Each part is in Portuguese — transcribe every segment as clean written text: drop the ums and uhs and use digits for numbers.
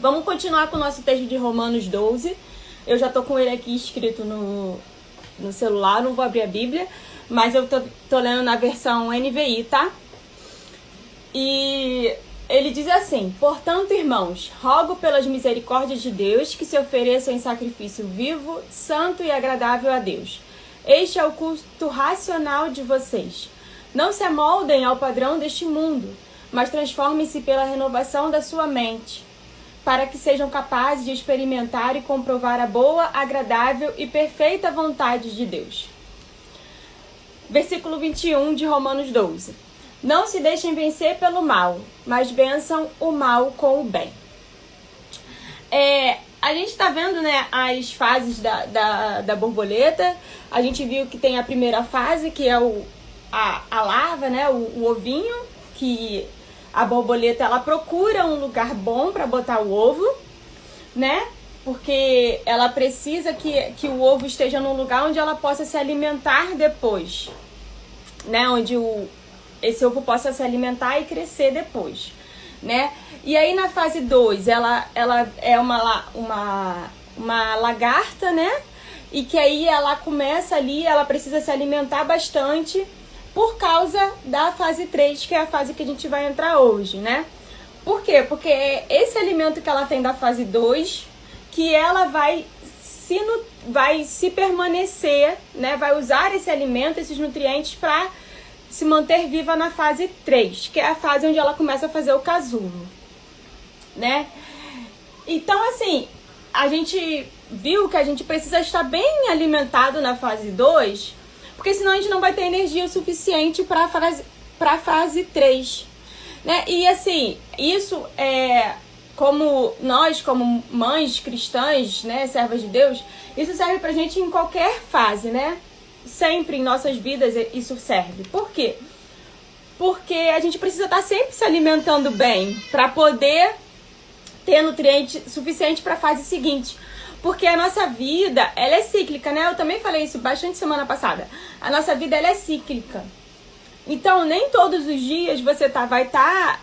Vamos continuar com o nosso texto de Romanos 12. Eu já tô com ele aqui escrito no celular, não vou abrir a Bíblia, mas eu tô lendo na versão NVI, tá? E ele diz assim: portanto, irmãos, rogo pelas misericórdias de Deus que se ofereçam em sacrifício vivo, santo e agradável a Deus. Este é o culto racional de vocês. Não se amoldem ao padrão deste mundo, mas transformem-se pela renovação da sua mente, para que sejam capazes de experimentar e comprovar a boa, agradável e perfeita vontade de Deus. Versículo 21 de Romanos 12. Não se deixem vencer pelo mal, mas vençam o mal com o bem. A gente está vendo, né, as fases da borboleta. A gente viu que tem a primeira fase, que é a larva, né, o ovinho, que a borboleta ela procura um lugar bom para botar o ovo, né? Porque ela precisa que o ovo esteja num lugar onde ela possa se alimentar depois, né? Onde esse ovo possa se alimentar e crescer depois, né? E aí na fase 2, ela é uma lagarta, né? E que aí ela começa ali, ela precisa se alimentar bastante por causa da fase 3, que é a fase que a gente vai entrar hoje, né? Por quê? Porque é esse alimento que ela tem da fase 2 que ela vai se permanecer, né? Vai usar esse alimento, esses nutrientes para se manter viva na fase 3, que é a fase onde ela começa a fazer o casulo, né? Então, assim, a gente viu que a gente precisa estar bem alimentado na fase 2, porque senão a gente não vai ter energia suficiente para a fase 3, né? E assim, isso como nós, como mães cristãs, né, servas de Deus, isso serve pra gente em qualquer fase, né? Sempre em nossas vidas isso serve. Por quê? Porque a gente precisa estar sempre se alimentando bem para poder ter nutriente suficiente para a fase seguinte. Porque a nossa vida, ela é cíclica, né? Eu também falei isso bastante semana passada. A nossa vida, ela é cíclica. Então, nem todos os dias você vai estar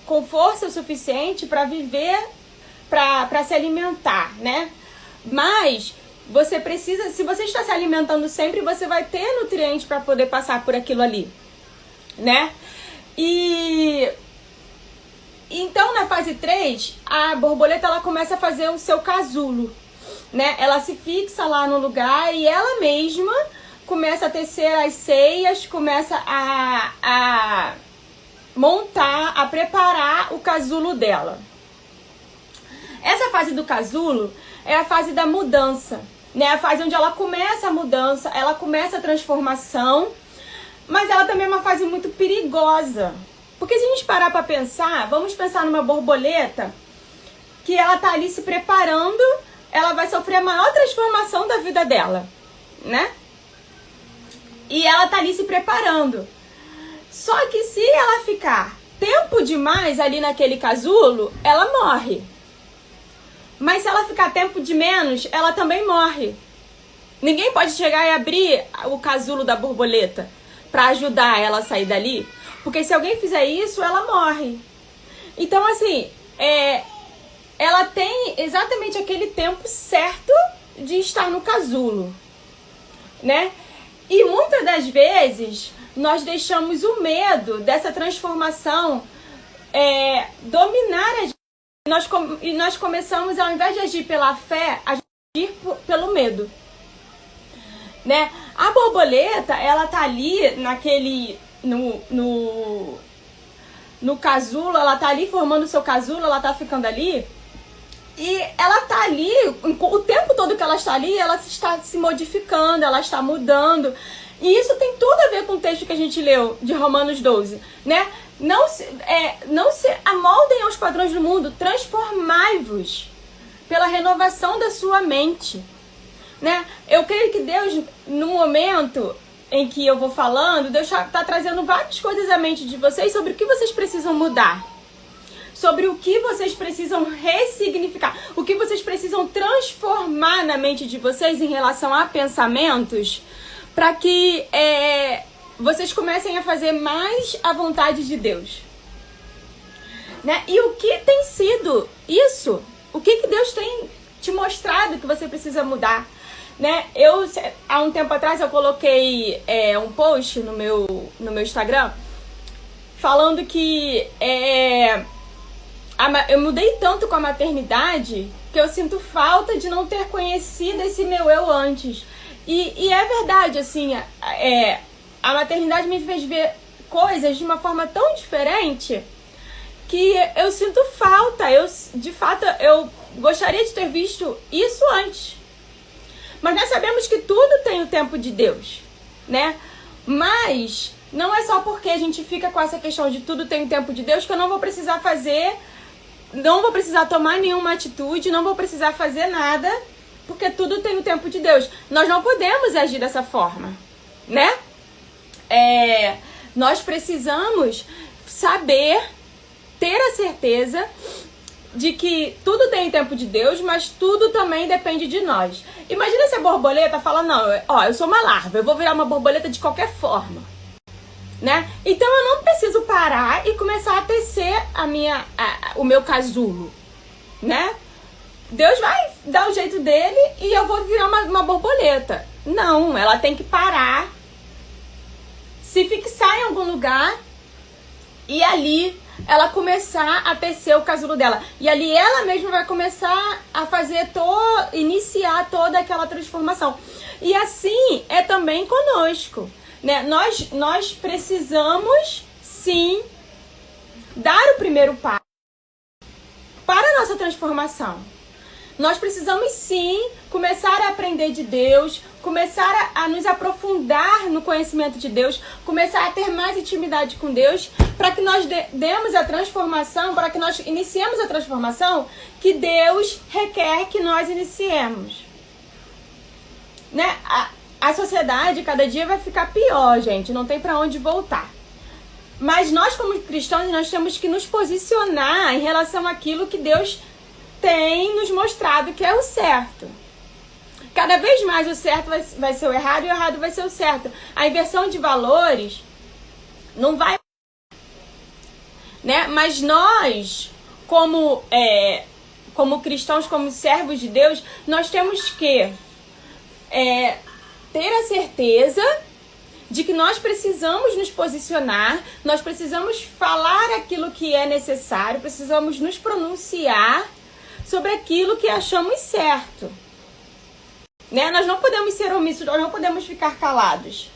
com força suficiente para viver, para se alimentar, né? Mas você precisa, se você está se alimentando sempre, você vai ter nutrientes para poder passar por aquilo ali, né? E então, na fase 3, a borboleta ela começa a fazer o seu casulo, né? Ela se fixa lá no lugar e ela mesma começa a tecer as ceias, começa a montar, a preparar o casulo dela. Essa fase do casulo é a fase da mudança, né? A fase onde ela começa a mudança, ela começa a transformação, mas ela também é uma fase muito perigosa. Porque se a gente parar para pensar, vamos pensar numa borboleta que ela tá ali se preparando, ela vai sofrer a maior transformação da vida dela, né? E ela tá ali se preparando. Só que se ela ficar tempo demais ali naquele casulo, ela morre. Mas se ela ficar tempo de menos, ela também morre. Ninguém pode chegar e abrir o casulo da borboleta para ajudar ela a sair dali, porque se alguém fizer isso, ela morre. Então, assim, ela tem exatamente aquele tempo certo de estar no casulo, né? E muitas das vezes nós deixamos o medo dessa transformação dominar a gente. E nós começamos, ao invés de agir pela fé, a agir pelo medo, né? A borboleta, ela tá ali no casulo, ela tá ali formando o seu casulo, ela tá ficando ali. E ela tá ali, o tempo todo que ela está ali, ela está se modificando, ela está mudando. E isso tem tudo a ver com o texto que a gente leu de Romanos 12, né? Não se amoldem aos padrões do mundo, transformai-vos pela renovação da sua mente, né? Eu creio que Deus, no momento em que eu vou falando, Deus está trazendo várias coisas à mente de vocês sobre o que vocês precisam mudar, sobre o que vocês precisam ressignificar, o que vocês precisam transformar na mente de vocês em relação a pensamentos, para que vocês comecem a fazer mais a vontade de Deus, né? E o que tem sido isso que você precisa mudar, né? Há um tempo atrás, eu coloquei um post no meu Instagram falando que eu mudei tanto com a maternidade que eu sinto falta de não ter conhecido esse meu eu antes. E é verdade, assim, a maternidade me fez ver coisas de uma forma tão diferente que eu sinto falta. De fato, eu gostaria de ter visto isso antes. Mas nós sabemos que tudo tem o tempo de Deus, né? Mas não é só porque a gente fica com essa questão de tudo tem o tempo de Deus que eu não vou precisar fazer, não vou precisar tomar nenhuma atitude, não vou precisar fazer nada, porque tudo tem o tempo de Deus. Nós não podemos agir dessa forma, né? Nós precisamos saber, ter a certeza de que tudo tem o tempo de Deus, mas tudo também depende de nós. Imagina se a borboleta fala, não, eu sou uma larva, eu vou virar uma borboleta de qualquer forma, né? Então eu não preciso parar e começar a tecer o meu casulo, né? Deus vai dar o jeito dele e eu vou virar uma borboleta. Não, ela tem que parar, se fixar em algum lugar e ali ela começar a tecer o casulo dela. E ali ela mesma vai começar a iniciar toda aquela transformação. E assim é também conosco, né? Nós precisamos, sim, dar o primeiro passo para a nossa transformação. Nós precisamos, sim, começar a aprender de Deus, começar a nos aprofundar no conhecimento de Deus, começar a ter mais intimidade com Deus, para que nós demos a transformação, para que nós iniciemos a transformação que Deus requer que nós iniciemos. Né? A sociedade cada dia vai ficar pior, gente, não tem para onde voltar. Mas nós, como cristãos, nós temos que nos posicionar em relação àquilo que Deus tem nos mostrado que é o certo. Cada vez mais o certo vai ser o errado e o errado vai ser o certo. A inversão de valores não vai, né? Mas nós, como cristãos, como servos de Deus, nós temos que ter a certeza de que nós precisamos nos posicionar, nós precisamos falar aquilo que é necessário, precisamos nos pronunciar sobre aquilo que achamos certo, né? Nós não podemos ser omissos, nós não podemos ficar calados.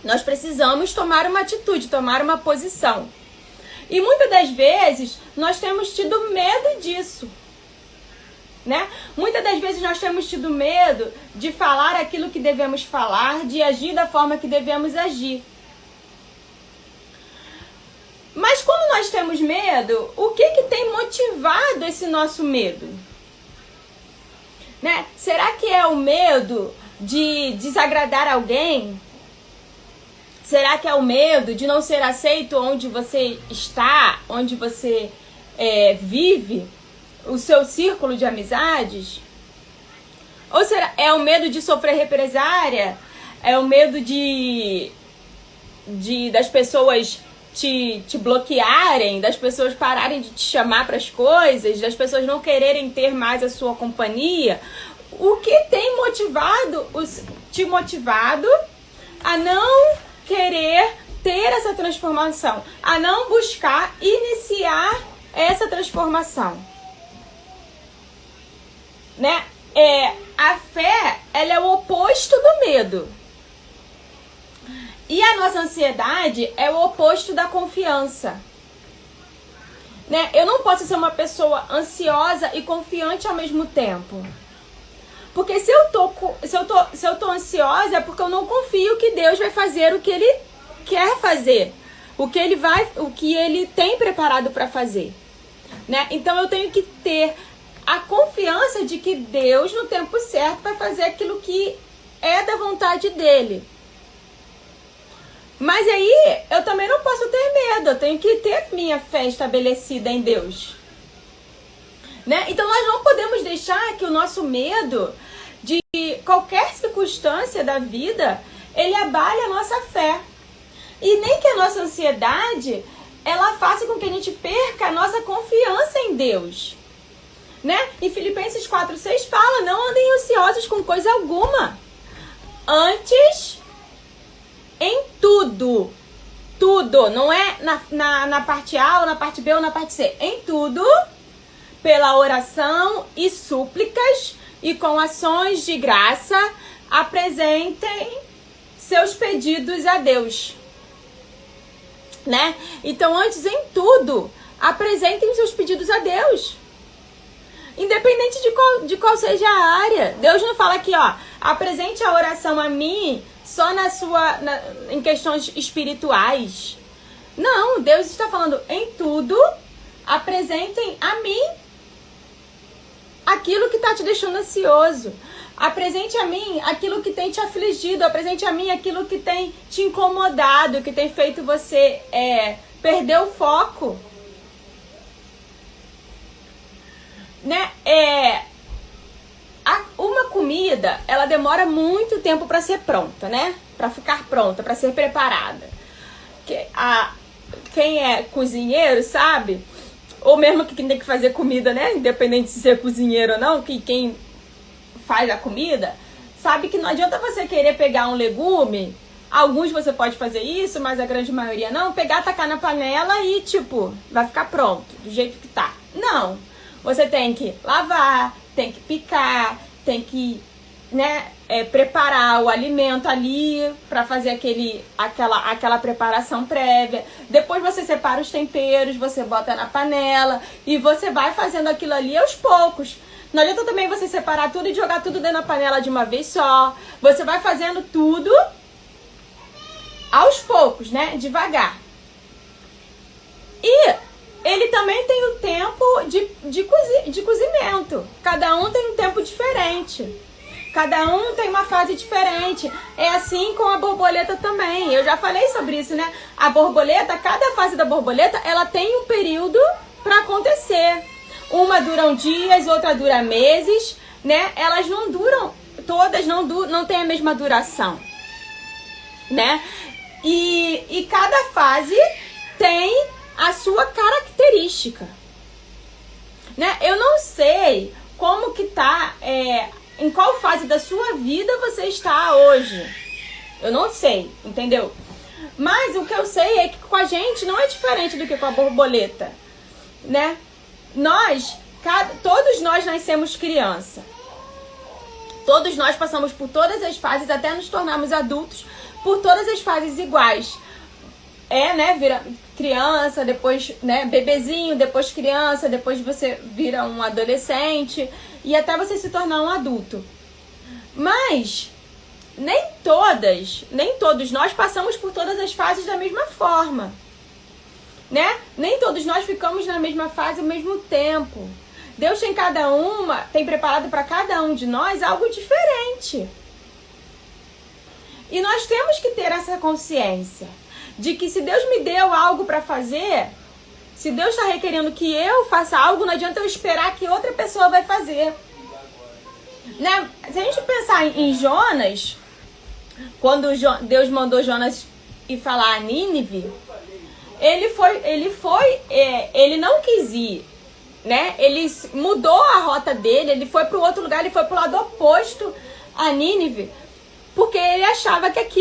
Nós precisamos tomar uma atitude, tomar uma posição. E muitas das vezes nós temos tido medo disso, né? Muitas das vezes nós temos tido medo de falar aquilo que devemos falar, de agir da forma que devemos agir. Mas quando nós temos medo, o que tem motivado esse nosso medo? Né? Será que é o medo de desagradar alguém? Será que é o medo de não ser aceito onde você está, onde você vive, o seu círculo de amizades? Ou será é o medo de sofrer represária? É o medo das pessoas te bloquearem, das pessoas pararem de te chamar para as coisas, das pessoas não quererem ter mais a sua companhia? O que tem te motivado a não querer ter essa transformação, a não buscar iniciar essa transformação, né? A fé, ela é o oposto do medo. E a nossa ansiedade é o oposto da confiança, né? Eu não posso ser uma pessoa ansiosa e confiante ao mesmo tempo. Porque se eu tô ansiosa é porque eu não confio que Deus vai fazer o que Ele quer fazer, o que Ele tem preparado para fazer, né? Então eu tenho que ter a confiança de que Deus, no tempo certo, vai fazer aquilo que é da vontade dEle. Mas aí, eu também não posso ter medo, eu tenho que ter minha fé estabelecida em Deus, né? Então nós não podemos deixar que o nosso medo de qualquer circunstância da vida, ele abale a nossa fé. E nem que a nossa ansiedade, ela faça com que a gente perca a nossa confiança em Deus. né? E Filipenses 4:6 fala, não andem ansiosos com coisa alguma. Antes, em tudo. Tudo, não é na parte A ou na parte B ou na parte C. Em tudo, pela oração e súplicas e com ações de graça, apresentem seus pedidos a Deus. Né? Então, antes, em tudo, apresentem seus pedidos a Deus. Independente de qual seja a área. Deus não fala aqui, ó, apresente a oração a mim só em questões espirituais. Não, Deus está falando em tudo, apresentem a mim aquilo que está te deixando ansioso. Apresente a mim aquilo que tem te afligido. Apresente a mim aquilo que tem te incomodado, que tem feito você perder o foco. Né? Uma comida, ela demora muito tempo para ser pronta, né? Para ficar pronta, para ser preparada. Quem é cozinheiro sabe, ou mesmo que quem tem que fazer comida, né? Independente de ser cozinheiro ou não, que quem faz a comida, sabe que não adianta você querer pegar um legume, alguns você pode fazer isso, mas a grande maioria não, pegar, tacar na panela e tipo, vai ficar pronto, do jeito que tá. Não, você tem que lavar, tem que picar, tem que, né, preparar o alimento ali para fazer aquela preparação prévia. Depois você separa os temperos, você bota na panela e você vai fazendo aquilo ali aos poucos. Não adianta também você separar tudo e jogar tudo dentro da panela de uma vez só. Você vai fazendo tudo aos poucos, né? Devagar. E ele também tem o tempo de cozimento. Cada um tem um tempo diferente. Cada um tem uma fase diferente. É assim com a borboleta também. Eu já falei sobre isso, né? A borboleta, cada fase da borboleta, ela tem um período para acontecer. Uma dura dias, outra dura meses, né? Elas não duram, todas não têm a mesma duração, né? E cada fase tem a sua característica, né? Eu não sei como que tá, em qual fase da sua vida você está hoje. Eu não sei, entendeu? Mas o que eu sei é que com a gente não é diferente do que com a borboleta, né? Todos nós nascemos criança. Todos nós passamos por todas as fases até nos tornarmos adultos, por todas as fases iguais. Né? Vira criança, depois, né, bebezinho, depois criança, depois você vira um adolescente e até você se tornar um adulto. Mas nem todos nós passamos por todas as fases da mesma forma. Né? Nem todos nós ficamos na mesma fase ao mesmo tempo. Deus tem preparado para cada um de nós algo diferente. E nós temos que ter essa consciência de que se Deus me deu algo para fazer, se Deus está requerendo que eu faça algo, não adianta eu esperar que outra pessoa vai fazer. Né? Se a gente pensar em Jonas, quando Deus mandou Jonas ir falar a Nínive, ele não quis ir, né? Ele mudou a rota dele, ele foi para o outro lugar, ele foi para o lado oposto a Nínive, porque ele achava que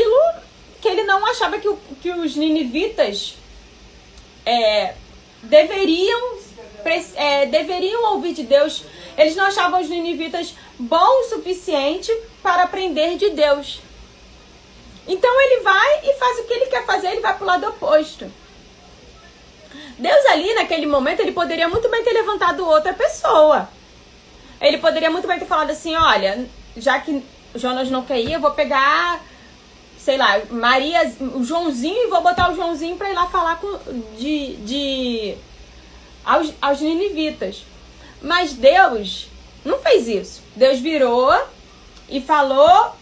ele não achava que os ninivitas deveriam ouvir de Deus. Eles não achavam os ninivitas bons o suficiente para aprender de Deus. Então ele vai e faz o que ele quer fazer, ele vai para o lado oposto. Deus ali, naquele momento, ele poderia muito bem ter levantado outra pessoa. Ele poderia muito bem ter falado assim, olha, já que Jonas não quer ir, eu vou pegar, sei lá, o Joãozinho, e vou botar o Joãozinho para ir lá falar aos ninivitas. Mas Deus não fez isso. Deus virou e falou,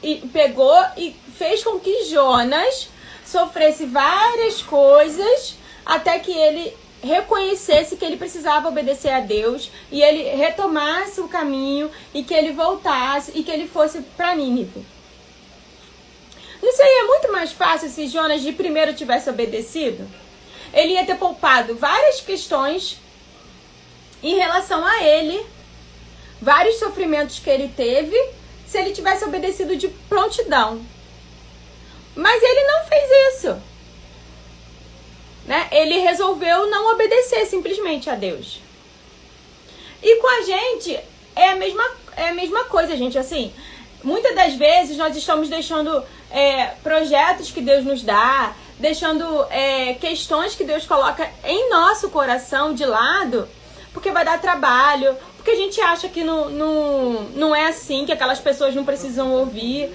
e pegou e fez com que Jonas sofresse várias coisas até que ele reconhecesse que ele precisava obedecer a Deus e ele retomasse o caminho e que ele voltasse e que ele fosse para Nínive. Não seria muito mais fácil se Jonas de primeiro tivesse obedecido? Ele ia ter poupado várias questões em relação a ele, vários sofrimentos que ele teve, se ele tivesse obedecido de prontidão. Mas ele não fez isso, né? Ele resolveu não obedecer simplesmente a Deus. E com a gente é a mesma coisa, gente. Assim, muitas das vezes nós estamos deixando projetos que Deus nos dá, deixando questões que Deus coloca em nosso coração de lado, porque vai dar trabalho, porque a gente acha que não é assim, que aquelas pessoas não precisam ouvir,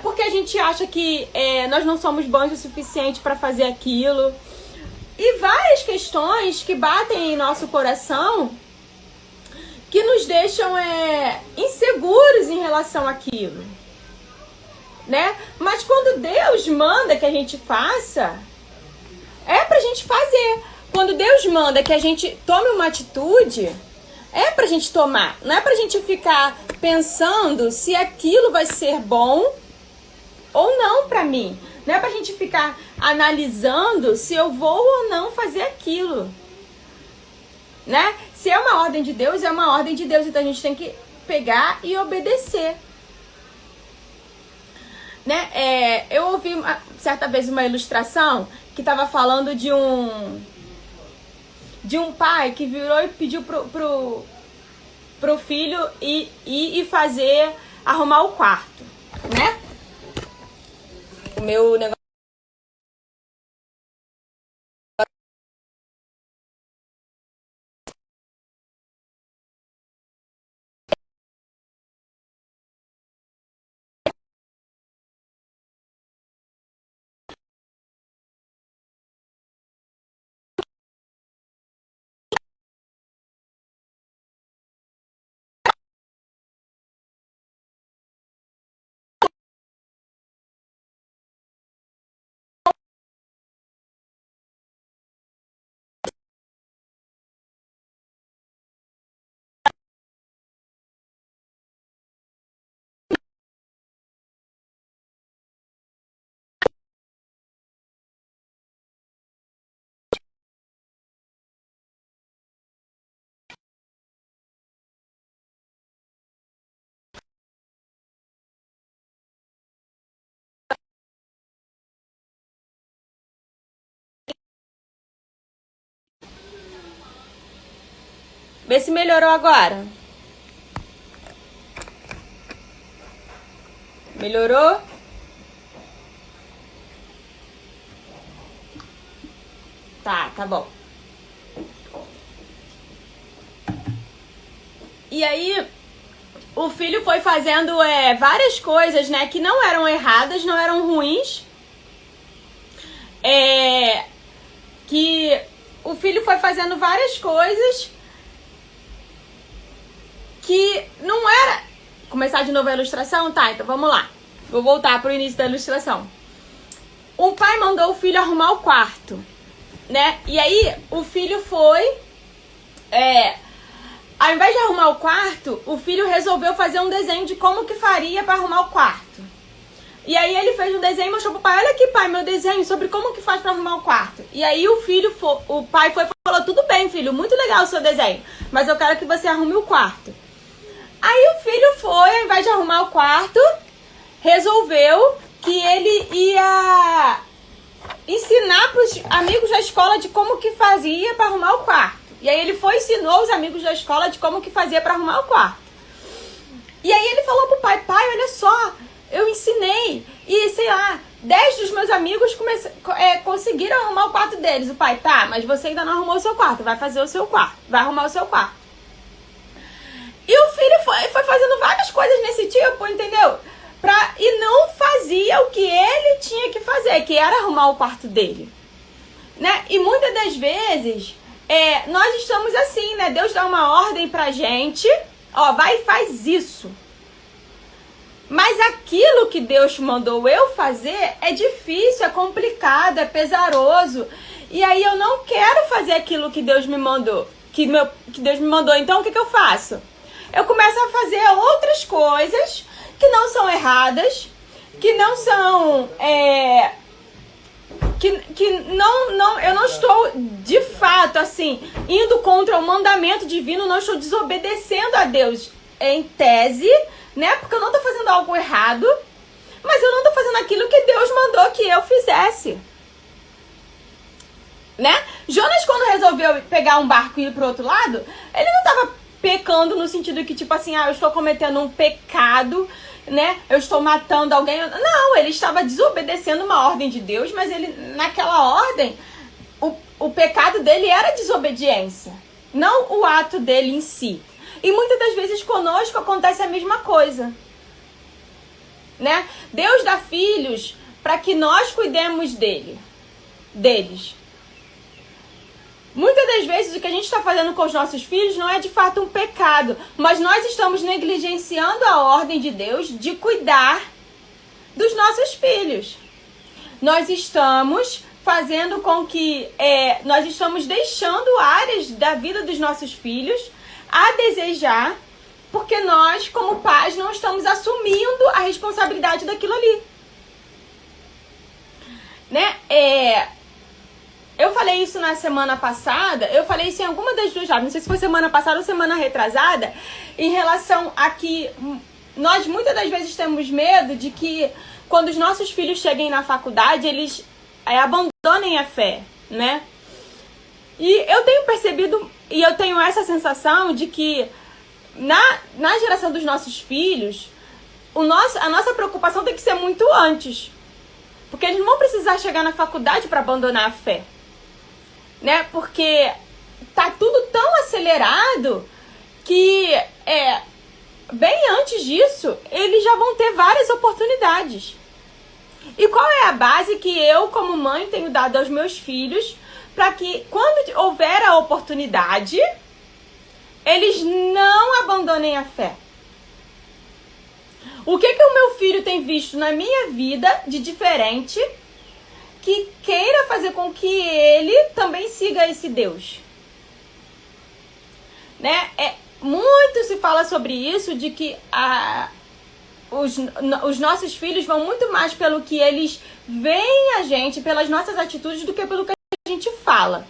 porque a gente acha que nós não somos bons o suficiente para fazer aquilo. E várias questões que batem em nosso coração que nos deixam inseguros em relação àquilo, né? Mas quando Deus manda que a gente faça, é pra gente fazer. Quando Deus manda que a gente tome uma atitude, é pra gente tomar. Não é pra gente ficar pensando se aquilo vai ser bom ou não pra mim. Não é pra gente ficar analisando se eu vou ou não fazer aquilo, né? Se é uma ordem de Deus, é uma ordem de Deus. Então a gente tem que pegar e obedecer, né? Eu ouvi certa vez uma ilustração que estava falando de um pai que virou e pediu pro filho ir arrumar o quarto, né? O meu negócio. Vê se melhorou agora. Melhorou? Tá bom. E aí, o filho foi fazendo várias coisas, né, que não eram erradas, não eram ruins. Que o filho foi fazendo várias coisas que não era... Começar de novo a ilustração? Tá, então vamos lá. Vou voltar pro início da ilustração. O pai mandou o filho arrumar o quarto, né? E aí, o filho foi... ao invés de arrumar o quarto, o filho resolveu fazer um desenho de como que faria para arrumar o quarto. E aí ele fez um desenho e mostrou pro pai: olha aqui, pai, meu desenho sobre como que faz para arrumar o quarto. E aí o pai foi e falou: tudo bem, filho, muito legal o seu desenho, mas eu quero que você arrume o quarto. Aí o filho foi, ao invés de arrumar o quarto, resolveu que ele ia ensinar pros amigos da escola de como que fazia para arrumar o quarto. E aí ele foi e ensinou os amigos da escola de como que fazia para arrumar o quarto. E aí ele falou pro pai: pai, olha só, eu ensinei e, sei lá, 10 dos meus amigos conseguiram arrumar o quarto deles. O pai: tá, mas você ainda não arrumou o seu quarto, vai fazer o seu quarto, vai arrumar o seu quarto. E o filho foi fazendo várias coisas nesse tipo, entendeu? E não fazia o que ele tinha que fazer, que era arrumar o quarto dele, né? E muitas das vezes, nós estamos assim, né? Deus dá uma ordem pra gente, ó, vai e faz isso. Mas aquilo que Deus mandou eu fazer é difícil, é complicado, é pesaroso. E aí eu não quero fazer aquilo que Deus me mandou, que Deus me mandou. Então o que eu faço? Eu começo a fazer outras coisas que não são erradas, que não são eu não estou, de fato, assim, indo contra o mandamento divino, não estou desobedecendo a Deus em tese, né? Porque eu não estou fazendo algo errado, mas eu não estou fazendo aquilo que Deus mandou que eu fizesse. Né? Jonas, quando resolveu pegar um barco e ir pro outro lado, ele não estava pecando no sentido que, tipo assim, eu estou cometendo um pecado, né? Eu estou matando alguém. Não, ele estava desobedecendo uma ordem de Deus, mas ele, naquela ordem, o pecado dele era desobediência, não o ato dele em si. E muitas das vezes conosco acontece a mesma coisa, né? Deus dá filhos para que nós cuidemos deles. Muitas das vezes o que a gente está fazendo com os nossos filhos não é de fato um pecado, mas nós estamos negligenciando a ordem de Deus de cuidar dos nossos filhos. Nós estamos fazendo com que, nós estamos deixando áreas da vida dos nossos filhos a desejar, porque nós, como pais, não estamos assumindo a responsabilidade daquilo ali. Né? Eu falei isso na semana passada, eu falei isso em alguma das duas lives, não sei se foi semana passada ou semana retrasada, em relação a que nós muitas das vezes temos medo de que quando os nossos filhos cheguem na faculdade, eles abandonem a fé, né? E eu tenho percebido, e eu tenho essa sensação de que na geração dos nossos filhos, a nossa preocupação tem que ser muito antes. Porque eles não vão precisar chegar na faculdade para abandonar a fé. Né? Porque tá tudo tão acelerado que bem antes disso, eles já vão ter várias oportunidades. E qual é a base que eu, como mãe, tenho dado aos meus filhos para que, quando houver a oportunidade, eles não abandonem a fé? O que o meu filho tem visto na minha vida de diferente que queira fazer com que ele também siga esse Deus? Né? Muito se fala sobre isso, de que os nossos filhos vão muito mais pelo que eles veem a gente, pelas nossas atitudes, do que pelo que a gente fala.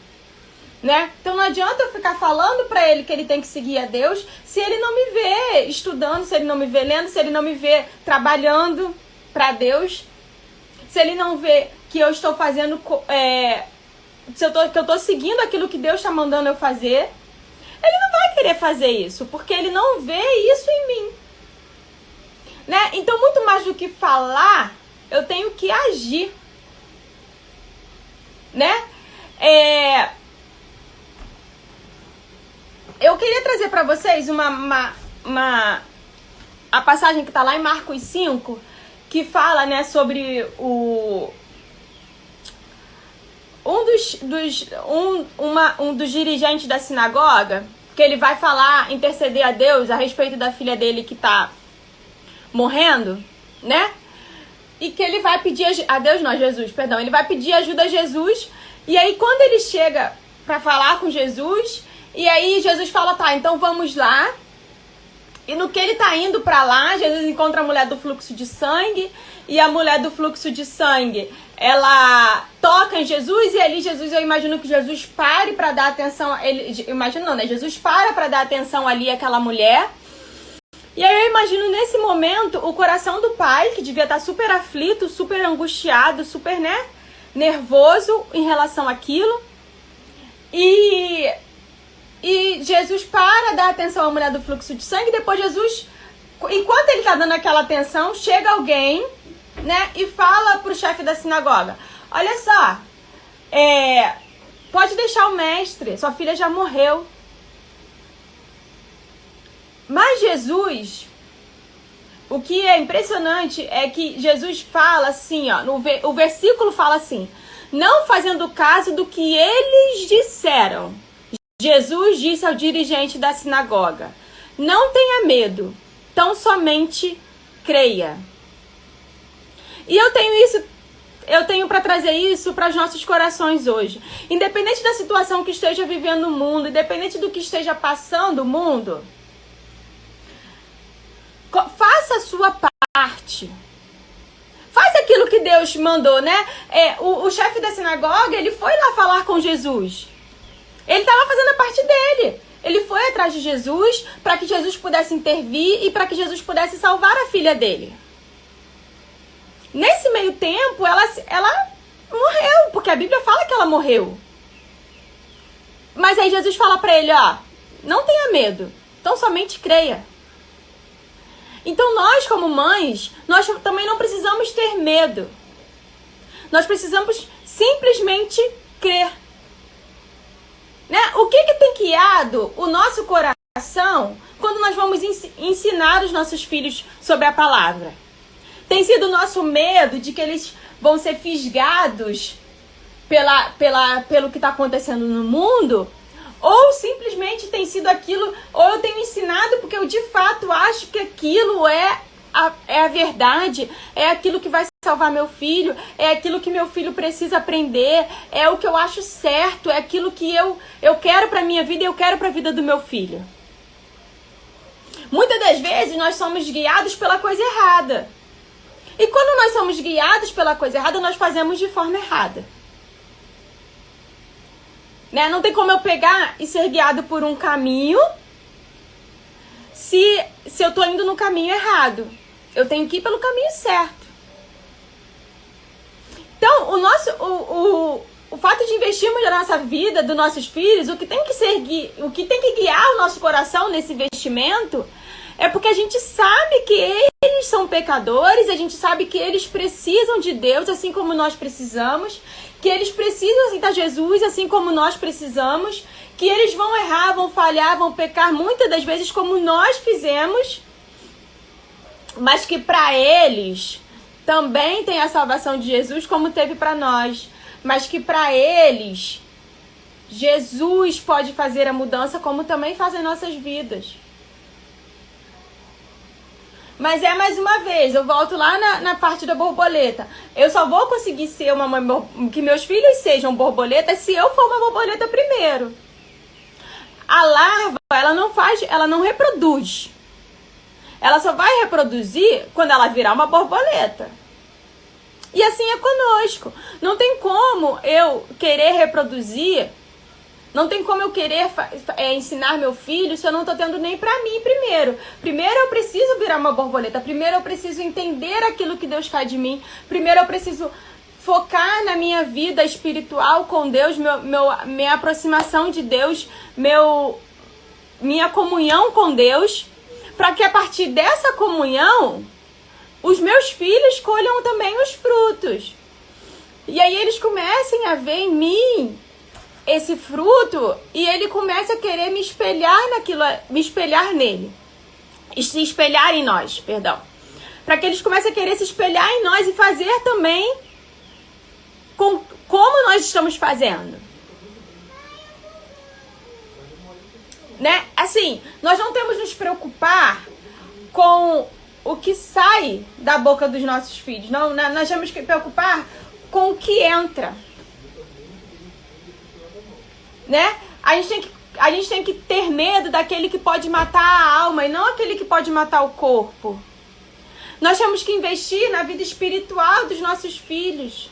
Né? Então não adianta eu ficar falando pra ele que ele tem que seguir a Deus se ele não me vê estudando, se ele não me vê lendo, se ele não me vê trabalhando pra Deus, se ele não vê que eu estou fazendo, que eu tô seguindo aquilo que Deus está mandando eu fazer. Ele não vai querer fazer isso, porque ele não vê isso em mim. Né? Então, muito mais do que falar, eu tenho que agir. Né? Eu queria trazer para vocês a passagem que está lá em Marcos 5, que fala, né, sobre um dos dirigentes da sinagoga, que ele vai falar, interceder a Deus a respeito da filha dele que está morrendo, né? E que ele vai pedir ele vai pedir ajuda a Jesus. E aí quando ele chega para falar com Jesus, e aí Jesus fala, tá, então vamos lá. E no que ele tá indo pra lá, Jesus encontra a mulher do fluxo de sangue, e a mulher do fluxo de sangue, ela toca em Jesus, e ali eu imagino que Jesus pare pra dar atenção, Jesus para pra dar atenção ali àquela mulher. E aí eu imagino nesse momento o coração do pai, que devia estar super aflito, super angustiado, super, né, nervoso em relação àquilo. E Jesus para dar atenção à mulher do fluxo de sangue. Depois Jesus, enquanto ele está dando aquela atenção, chega alguém, né, e fala pro chefe da sinagoga, olha só, pode deixar o mestre, sua filha já morreu. Mas Jesus, o que é impressionante é que Jesus fala assim, ó, o versículo fala assim, não fazendo caso do que eles disseram, Jesus disse ao dirigente da sinagoga, não tenha medo, tão somente creia. E eu tenho para trazer isso para os nossos corações hoje. Independente da situação que esteja vivendo o mundo, independente do que esteja passando o mundo, faça a sua parte. Faz faz aquilo que Deus mandou, né? O chefe da sinagoga, ele foi lá falar com Jesus. Ele estava fazendo a parte dele. Ele foi atrás de Jesus para que Jesus pudesse intervir e para que Jesus pudesse salvar a filha dele. Nesse meio tempo, ela morreu, porque a Bíblia fala que ela morreu. Mas aí Jesus fala para ele, ó, não tenha medo, então somente creia. Então nós, como mães, nós também não precisamos ter medo. Nós precisamos simplesmente crer. Né? O que tem guiado o nosso coração quando nós vamos ensinar os nossos filhos sobre a palavra? Tem sido o nosso medo de que eles vão ser fisgados pelo que está acontecendo no mundo? Ou simplesmente tem sido aquilo, ou eu tenho ensinado porque eu de fato acho que aquilo é a verdade, é aquilo que vai salvar meu filho, é aquilo que meu filho precisa aprender, é o que eu acho certo, é aquilo que eu quero para minha vida e eu quero para a vida do meu filho. Muitas das vezes nós somos guiados pela coisa errada. E quando nós somos guiados pela coisa errada, nós fazemos de forma errada. Né? Não tem como eu pegar e ser guiado por um caminho se eu estou indo no caminho errado. Eu tenho que ir pelo caminho certo. Então, o fato de investirmos na nossa vida, dos nossos filhos, o que tem que guiar o nosso coração nesse investimento é porque a gente sabe que eles são pecadores, a gente sabe que eles precisam de Deus, assim como nós precisamos, que eles precisam aceitar Jesus, assim como nós precisamos, que eles vão errar, vão falhar, vão pecar muitas das vezes como nós fizemos, mas que para eles também tem a salvação de Jesus como teve para nós, mas que para eles Jesus pode fazer a mudança como também faz em nossas vidas. Mas mais uma vez, eu volto lá na parte da borboleta. Eu só vou conseguir ser uma mãe, que meus filhos sejam borboletas se eu for uma borboleta primeiro. A larva, ela não reproduz. Ela só vai reproduzir quando ela virar uma borboleta. E assim é conosco. Não tem como eu querer reproduzir, não tem como eu querer ensinar meu filho se eu não estou tendo nem para mim primeiro. Primeiro eu preciso virar uma borboleta. Primeiro eu preciso entender aquilo que Deus quer de mim. Primeiro eu preciso focar na minha vida espiritual com Deus, minha aproximação de Deus, minha comunhão com Deus, para que a partir dessa comunhão, os meus filhos colham também os frutos. E aí eles comecem a ver em mim esse fruto e ele começa a querer me espelhar nele. Se espelhar em nós, perdão. Para que eles comecem a querer se espelhar em nós e fazer também como nós estamos fazendo. Né? Assim, nós não temos que nos preocupar com o que sai da boca dos nossos filhos. Não, nós temos que preocupar com o que entra. Né? A gente tem que ter medo daquele que pode matar a alma e não aquele que pode matar o corpo. Nós temos que investir na vida espiritual dos nossos filhos.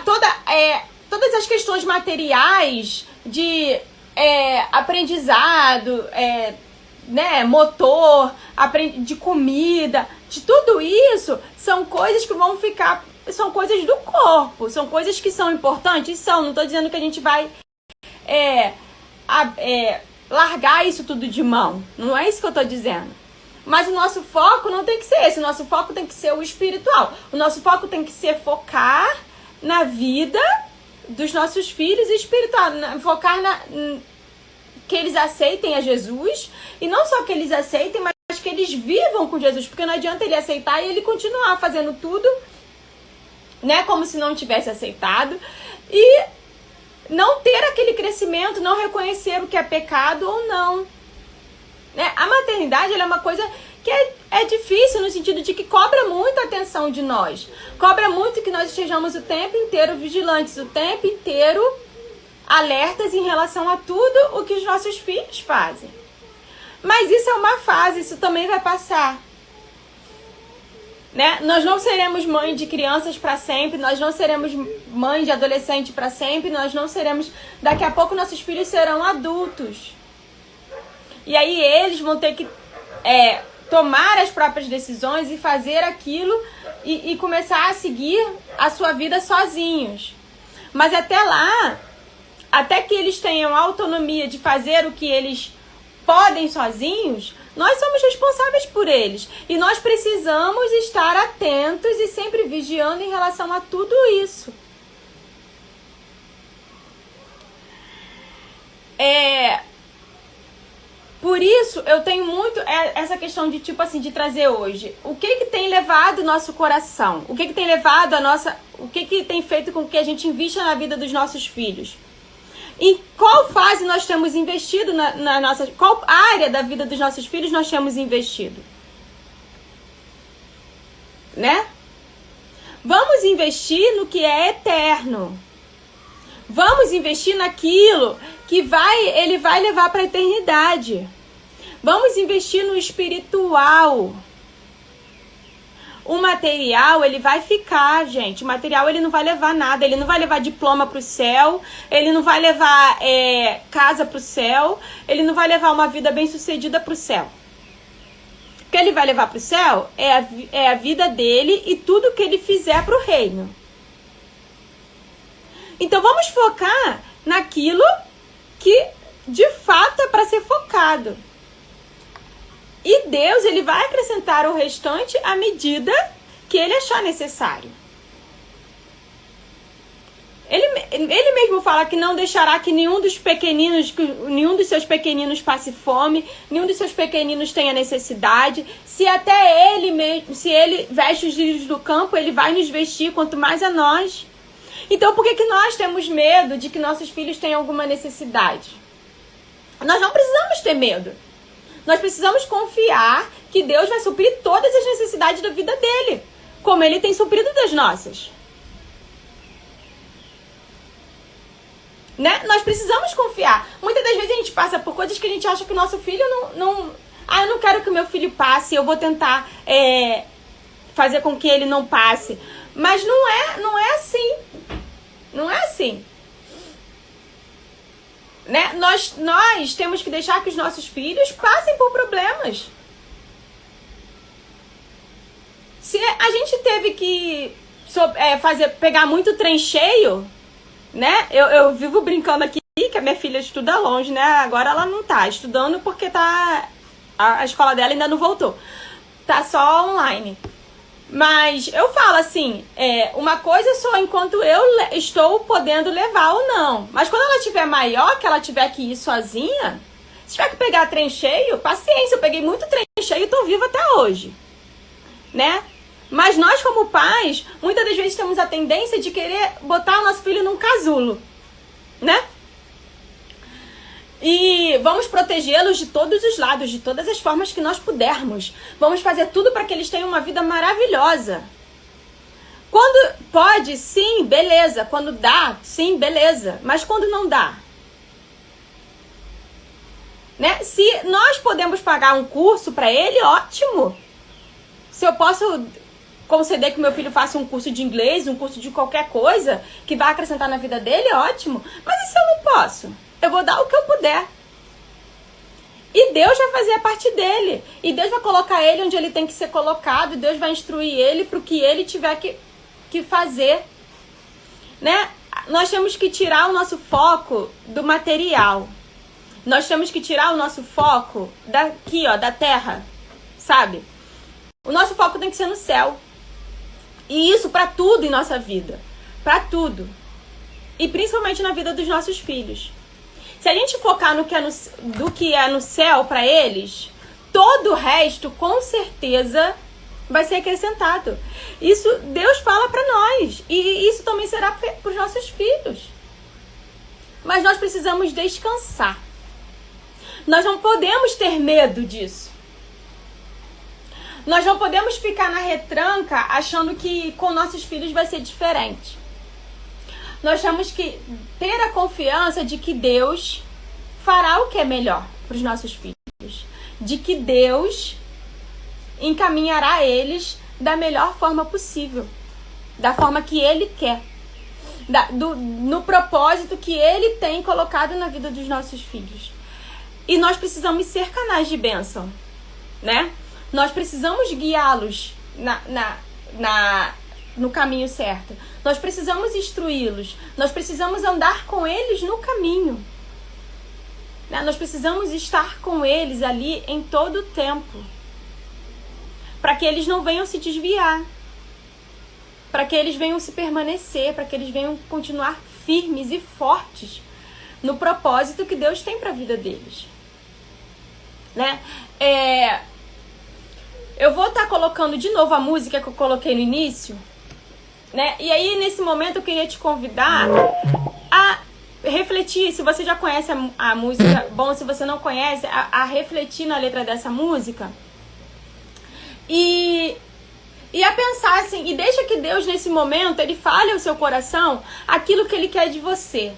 Todas as questões materiais de aprendizado, né, motor, de comida, de tudo isso, são coisas que vão ficar, são coisas do corpo, são coisas que são importantes, não estou dizendo que a gente vai largar isso tudo de mão, não é isso que eu estou dizendo. Mas o nosso foco não tem que ser esse, o nosso foco tem que ser o espiritual, o nosso foco tem que ser focar na vida dos nossos filhos espiritual, focar que eles aceitem a Jesus, e não só que eles aceitem, mas que eles vivam com Jesus, porque não adianta ele aceitar e ele continuar fazendo tudo, né, como se não tivesse aceitado, e não ter aquele crescimento, não reconhecer o que é pecado ou não. Né? A maternidade ela é uma coisa que é difícil no sentido de que cobra muito a atenção de nós. Cobra muito que nós estejamos o tempo inteiro vigilantes, o tempo inteiro alertas em relação a tudo o que os nossos filhos fazem. Mas isso é uma fase, isso também vai passar. né? Nós não seremos mãe de crianças para sempre, nós não seremos mãe de adolescente para sempre, nós não seremos... Daqui a pouco nossos filhos serão adultos. E aí eles vão ter que tomar as próprias decisões e fazer aquilo e começar a seguir a sua vida sozinhos. Mas até lá, até que eles tenham autonomia de fazer o que eles podem sozinhos, nós somos responsáveis por eles. E nós precisamos estar atentos e sempre vigiando em relação a tudo isso. Por isso, eu tenho muito essa questão de, tipo assim, de trazer hoje. O que tem levado o nosso coração? O que tem levado a nossa... O que tem feito com que a gente invista na vida dos nossos filhos? Em qual fase nós temos investido na nossa... Qual área da vida dos nossos filhos nós temos investido? Né? Vamos investir no que é eterno. Vamos investir naquilo que ele vai levar para a eternidade. Vamos investir no espiritual. O material, ele vai ficar, gente. O material, ele não vai levar nada. Ele não vai levar diploma para o céu. Ele não vai levar casa para o céu. Ele não vai levar uma vida bem-sucedida para o céu. O que ele vai levar para o céu é a vida dele e tudo que ele fizer para o reino. Então, vamos focar naquilo que, de fato, é para ser focado. E Deus, ele vai acrescentar o restante à medida que ele achar necessário. Ele mesmo fala que não deixará que nenhum dos seus pequeninos passe fome, nenhum dos seus pequeninos tenha necessidade. Se até se ele veste os lírios do campo, ele vai nos vestir, quanto mais a nós. Então, por que nós temos medo de que nossos filhos tenham alguma necessidade? Nós não precisamos ter medo. Nós precisamos confiar que Deus vai suprir todas as necessidades da vida dele, como ele tem suprido das nossas. Né? Nós precisamos confiar. Muitas das vezes a gente passa por coisas que a gente acha que o nosso filho não... eu não quero que o meu filho passe, eu vou tentar fazer com que ele não passe. Mas não é assim. Não é assim. Né? Nós temos que deixar que os nossos filhos passem por problemas. Se a gente teve que pegar muito trem cheio, né? Eu vivo brincando aqui que a minha filha estuda longe, né? Agora ela não tá estudando porque a escola dela ainda não voltou. Tá só online. Mas eu falo assim, uma coisa só enquanto eu estou podendo levar ou não. Mas quando ela tiver maior, que ela tiver que ir sozinha, se tiver que pegar trem cheio, paciência, eu peguei muito trem cheio e tô viva até hoje. Né? Mas nós como pais, muitas das vezes temos a tendência de querer botar o nosso filho num casulo. Né? E vamos protegê-los de todos os lados, de todas as formas que nós pudermos. Vamos fazer tudo para que eles tenham uma vida maravilhosa. Quando pode, sim, beleza. Quando dá, sim, beleza. Mas quando não dá? Né? Se nós podemos pagar um curso para ele, ótimo. Se eu posso conceder que meu filho faça um curso de inglês, um curso de qualquer coisa que vai acrescentar na vida dele, ótimo. Mas e se eu não posso? Eu vou dar o que eu puder. E Deus vai fazer a parte dele. E Deus vai colocar ele onde ele tem que ser colocado. E Deus vai instruir ele para o que ele tiver que fazer. Né? Nós temos que tirar o nosso foco do material. Nós temos que tirar o nosso foco daqui, ó, da terra. Sabe? O nosso foco tem que ser no céu. E isso para tudo em nossa vida. Para tudo. E principalmente na vida dos nossos filhos. Se a gente focar no que é no céu para eles, todo o resto, com certeza, vai ser acrescentado. Isso Deus fala para nós. E isso também será para os nossos filhos. Mas nós precisamos descansar. Nós não podemos ter medo disso. Nós não podemos ficar na retranca achando que com nossos filhos vai ser diferente. Nós temos que ter a confiança de que Deus fará o que é melhor para os nossos filhos. De que Deus encaminhará eles da melhor forma possível, da forma que Ele quer, no propósito que Ele tem colocado na vida dos nossos filhos. E nós precisamos ser canais de bênção, né? Nós precisamos guiá-los no caminho certo. Nós precisamos instruí-los. Nós precisamos andar com eles no caminho. Né? Nós precisamos estar com eles ali em todo o tempo. Para que eles não venham se desviar. Para que eles venham se permanecer. Para que eles venham continuar firmes e fortes no propósito que Deus tem para a vida deles. Né? Eu vou estar colocando de novo a música que eu coloquei no início, né? E aí, nesse momento, eu queria te convidar a refletir. Se você já conhece a música, bom, se você não conhece, a refletir na letra dessa música. E a pensar assim, e deixa que Deus, nesse momento, Ele fale ao seu coração aquilo que Ele quer de você.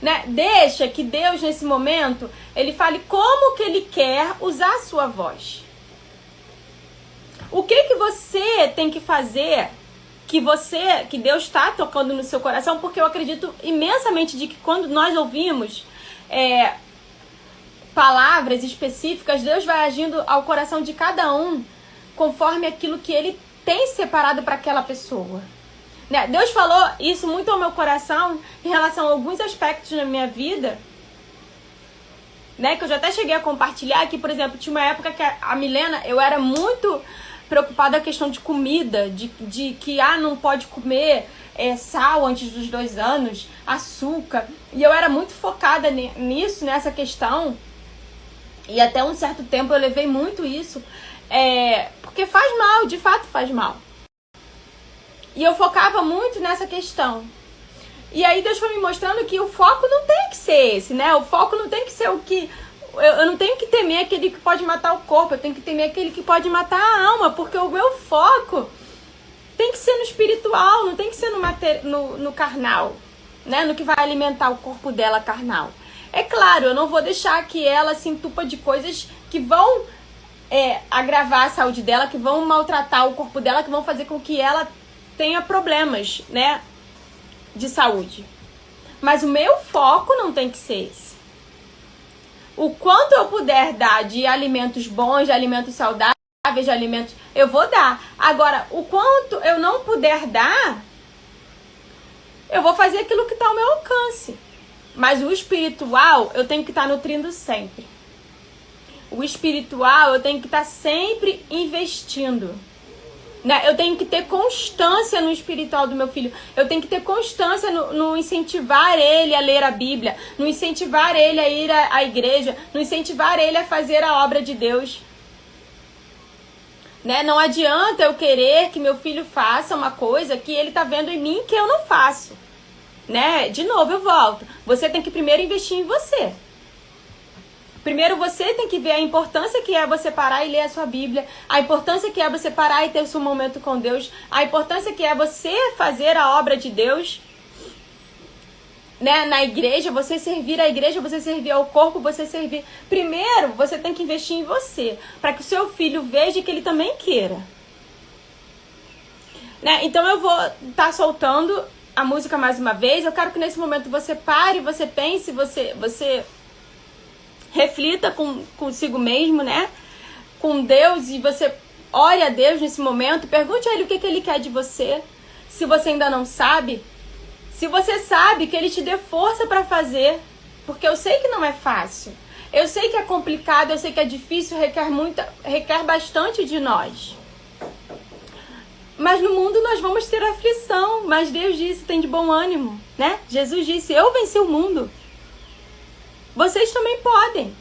Né? Deixa que Deus, nesse momento, Ele fale como que Ele quer usar a sua voz. O que você tem que fazer que Deus está tocando no seu coração? Porque eu acredito imensamente de que quando nós ouvimos palavras específicas, Deus vai agindo ao coração de cada um conforme aquilo que Ele tem separado para aquela pessoa. Né? Deus falou isso muito ao meu coração em relação a alguns aspectos na minha vida, né? Que eu já até cheguei a compartilhar, que, por exemplo, tinha uma época que a Milena, eu era muito preocupada com a questão de comida, de que não pode comer sal antes dos 2 anos, açúcar, e eu era muito focada nisso, nessa questão, e até um certo tempo eu levei muito isso, porque faz mal, de fato faz mal. E eu focava muito nessa questão. E aí Deus foi me mostrando que o foco não tem que ser esse, né? O foco não tem que ser o que... Eu não tenho que temer aquele que pode matar o corpo, eu tenho que temer aquele que pode matar a alma, porque o meu foco tem que ser no espiritual, não tem que ser no carnal, né? No que vai alimentar o corpo dela carnal. É claro, eu não vou deixar que ela se entupa de coisas que vão agravar a saúde dela, que vão maltratar o corpo dela, que vão fazer com que ela tenha problemas, né, de saúde. Mas o meu foco não tem que ser esse. O quanto eu puder dar de alimentos bons, de alimentos saudáveis, de alimentos, eu vou dar. Agora, o quanto eu não puder dar, eu vou fazer aquilo que está ao meu alcance. Mas o espiritual, eu tenho que estar nutrindo sempre. O espiritual, eu tenho que estar sempre investindo. Né? Eu tenho que ter constância no espiritual do meu filho. Eu tenho que ter constância no incentivar ele a ler a Bíblia, no incentivar ele a ir à igreja, no incentivar ele a fazer a obra de Deus. Né? Não adianta eu querer que meu filho faça uma coisa que ele está vendo em mim que eu não faço. Né? De novo, eu volto. Você tem que primeiro investir em você. Primeiro você tem que ver a importância que é você parar e ler a sua Bíblia, a importância que é você parar e ter o seu momento com Deus, a importância que é você fazer a obra de Deus, né, na igreja, você servir a igreja, você servir ao corpo, você servir... Primeiro, você tem que investir em você, para que o seu filho veja que ele também queira. Né? Então eu vou estar soltando a música mais uma vez. Eu quero que nesse momento você pare, você pense, você reflita consigo mesmo, né? Com Deus, e você ore a Deus nesse momento. Pergunte a Ele o que Ele quer de você. Se você ainda não sabe, se você sabe, que Ele te dê força para fazer. Porque eu sei que não é fácil. Eu sei que é complicado, eu sei que é difícil, requer bastante de nós. Mas no mundo nós vamos ter aflição. Mas Deus disse, tem de bom ânimo, né? Jesus disse, eu venci o mundo. Vocês também podem.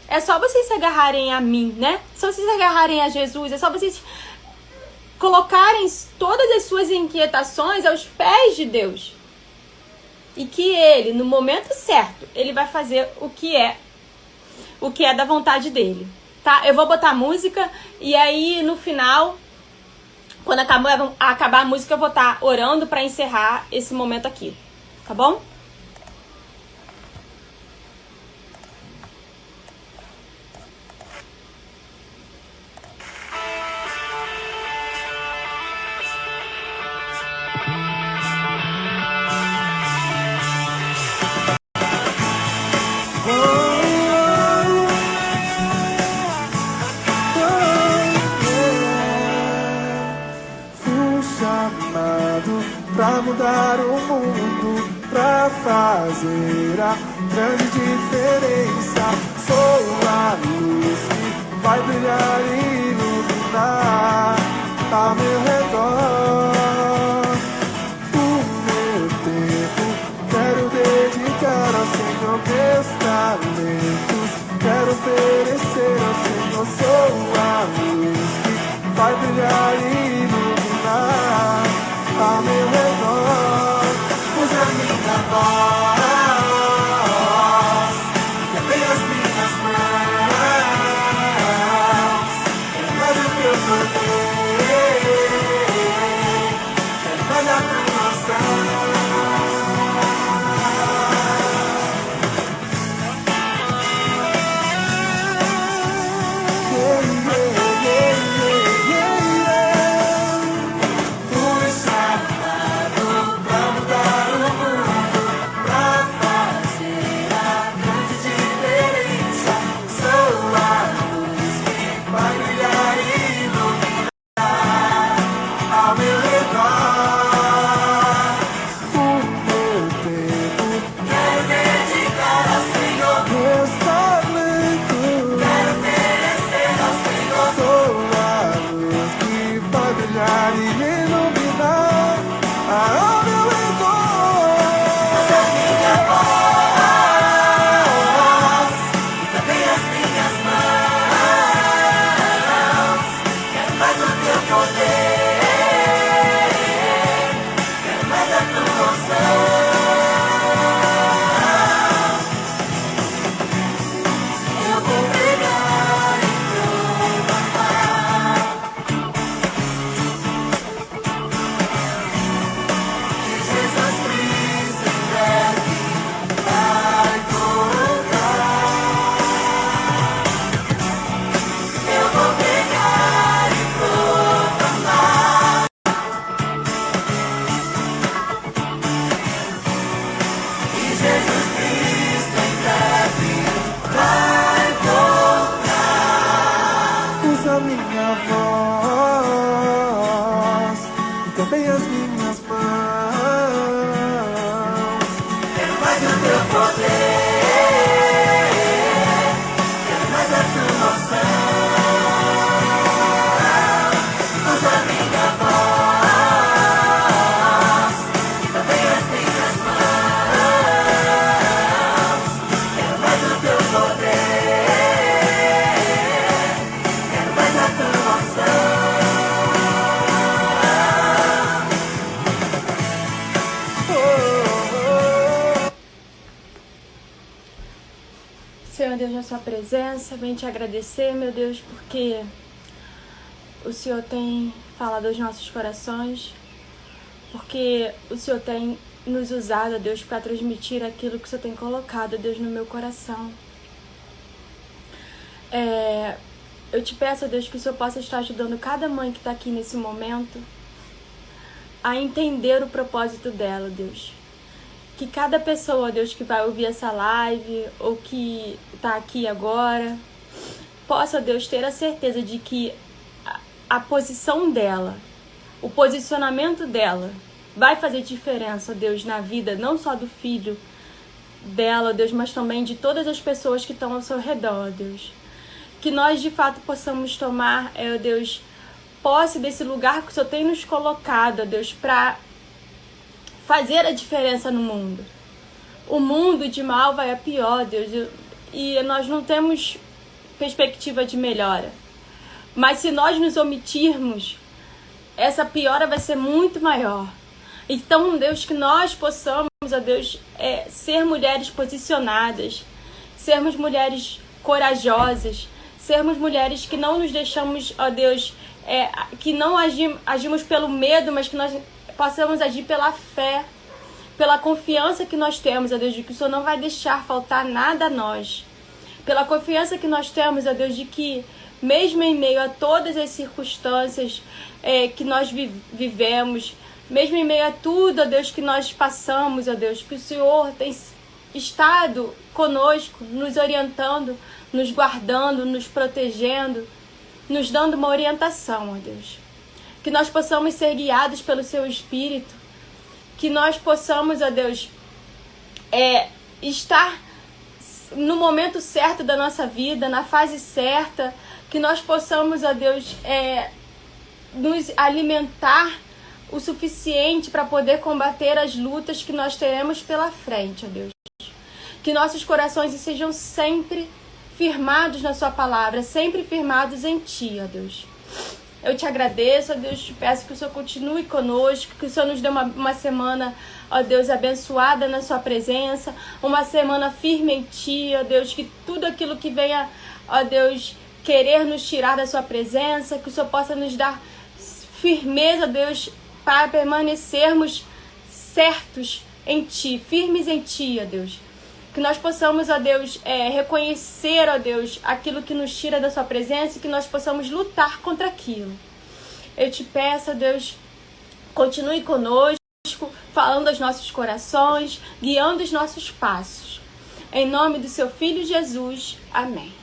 É só vocês se agarrarem a mim, né? É só vocês se agarrarem a Jesus. É só vocês colocarem todas as suas inquietações aos pés de Deus. E que Ele, no momento certo, Ele vai fazer o que é da vontade dEle. Tá? Eu vou botar a música e aí no final, quando acabar a música, eu vou estar orando para encerrar esse momento aqui. Tá bom? mudar o mundo, pra fazer a grande diferença. Sou a luz que vai brilhar e iluminar ao meu redor. O meu tempo quero dedicar ao Senhor, meus talentos quero oferecer ao Senhor. Sou a luz que vai brilhar e iluminar ao meu redor. Usa minha voz, também as minhas mãos, mas o teu poder, mas a tua unção. Senhor Deus, na sua presença, vem te agradecer, meu Deus, porque o Senhor tem falado aos nossos corações, porque o Senhor tem nos usado, Deus, para transmitir aquilo que o Senhor tem colocado, Deus, no meu coração. Eu te peço, Deus, que o Senhor possa estar ajudando cada mãe que está aqui nesse momento a entender o propósito dela, Deus. Que cada pessoa, Deus, que vai ouvir essa live ou que está aqui agora, possa, Deus, ter a certeza de que a posição dela, o posicionamento dela vai fazer diferença, Deus, na vida não só do filho dela, Deus, mas também de todas as pessoas que estão ao seu redor, Deus. Que nós, de fato, possamos tomar, Deus, posse desse lugar que o Senhor tem nos colocado, Deus, para fazer a diferença no mundo. O mundo de mal vai a pior, Deus, e nós não temos perspectiva de melhora. Mas se nós nos omitirmos, essa piora vai ser muito maior. Então, Deus, que nós possamos, ó Deus, ser mulheres posicionadas, sermos mulheres corajosas, sermos mulheres que não nos deixamos, ó Deus, que não agimos pelo medo, mas que nós possamos agir pela fé, pela confiança que nós temos, ó Deus, de que o Senhor não vai deixar faltar nada a nós. Pela confiança que nós temos, ó Deus, de que mesmo em meio a todas as circunstâncias que nós vivemos, mesmo em meio a tudo, ó Deus, que nós passamos, ó Deus, que o Senhor tem estado conosco, nos orientando, nos guardando, nos protegendo, nos dando uma orientação, ó Deus. Que nós possamos ser guiados pelo Seu Espírito, que nós possamos, ó Deus, estar no momento certo da nossa vida, na fase certa, que nós possamos, ó Deus, nos alimentar o suficiente para poder combater as lutas que nós teremos pela frente, ó Deus. Que nossos corações sejam sempre firmados na sua palavra, sempre firmados em Ti, ó Deus. Eu te agradeço, ó Deus, te peço que o Senhor continue conosco, que o Senhor nos dê uma semana, ó Deus, abençoada na sua presença, uma semana firme em Ti, ó Deus, que tudo aquilo que venha, ó Deus, querer nos tirar da sua presença, que o Senhor possa nos dar firmeza, ó Deus, para permanecermos certos em Ti, firmes em Ti, ó Deus. Que nós possamos, ó Deus, reconhecer, ó Deus, aquilo que nos tira da sua presença e que nós possamos lutar contra aquilo. Eu te peço, ó Deus, continue conosco, falando aos nossos corações, guiando os nossos passos. Em nome do seu Filho Jesus. Amém.